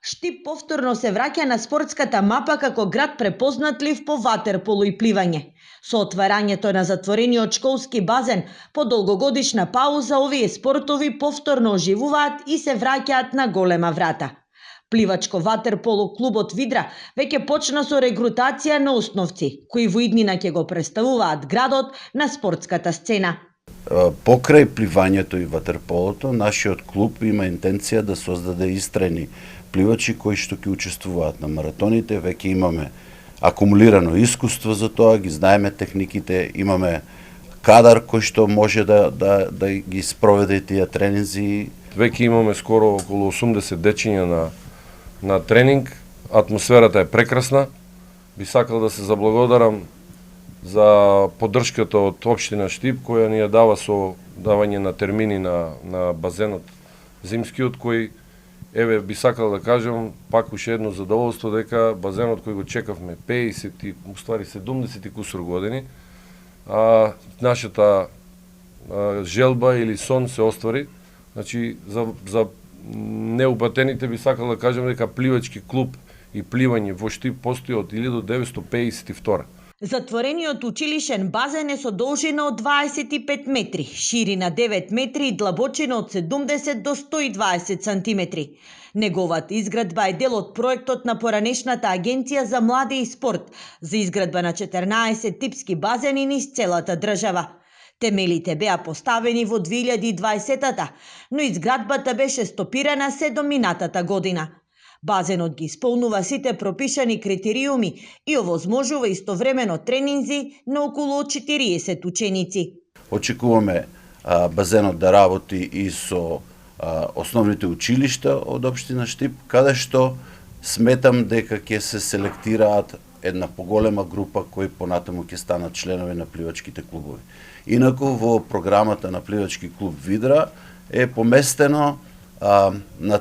Штип повторно се враќа на спортската мапа како град препознатлив по ватерполо и пливање. Со отварањето на затворениот школски базен, по долгогодишна пауза овие спортови повторно оживуваат и се враќаат на голема врата. Пливачко ватерполо клубот Видра веќе почна со регрутација на основци, кои во иднина ќе го представуваат градот на спортската сцена. Покрај пливањето и ватерполото, нашиот клуб има интенција да создаде истрајни пливачи кои што ќе учествуваат на маратоните. Веќе имаме акумулирано искуство за тоа, ги знаеме техниките, имаме кадар кој што може да ги спроведе тие тренинзи. Веќе имаме скоро околу 80 дечиња на тренинг. Атмосферата е прекрасна. Би сакал да се заблагодарам за поддршката од општина Штип, која ни ја дава со давање на термини на базенот зимскиот, кој, еве, би сакал да кажам, пак уште едно задоволство дека базенот кој го чекавме 50, уствари 70 кусур години, нашата желба или сон се оствари. Значи, за неупатените би сакал да кажам дека пливачки клуб и пливање во Штип постои од 1952. Затворениот училишен базен е со должина од 25 метри, ширина 9 метри и длабочина од 70 до 120 сантиметри. Неговата изградба е дел од проектот на поранешната Агенција за млади и спорт за изградба на 14 типски базени низ целата држава. Темелите беа поставени во 2020-та, но изградбата беше стопирана се до минатата година. Базенот ги исполнува сите пропишани критериуми и овозможува истовремено тренинзи на околу 40 ученици. Очекуваме базенот да работи и со основните училишта од општина Штип, каде што сметам дека ќе се селектираат една поголема група кои понатаму ќе станат членови на пливачките клубови. Инаку во програмата на пливачки клуб Видра е поместено на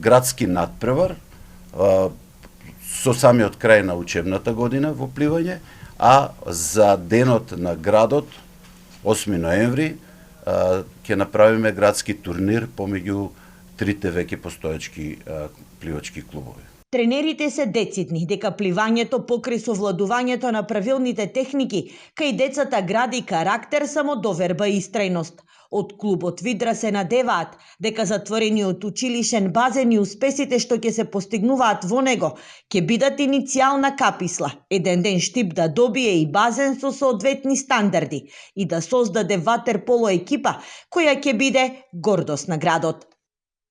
градски надпревар со самиот крај на учебната година во пливање, а за денот на градот, 8 ноември, ќе направиме градски турнир помеѓу трите веќе постоечки пливачки клубови. Тренерите се децидни дека пливањето покрај совладувањето на правилните техники кај децата гради карактер, самодоверба и истрајност. Од клубот Видра се надеваат дека затворениот училишен базен и успесите што ќе се постигнуваат во него ќе бидат иницијална каписла, еден ден Штип да добие и базен со соодветни стандарди и да создаде ватерполо екипа која ќе биде гордост на градот.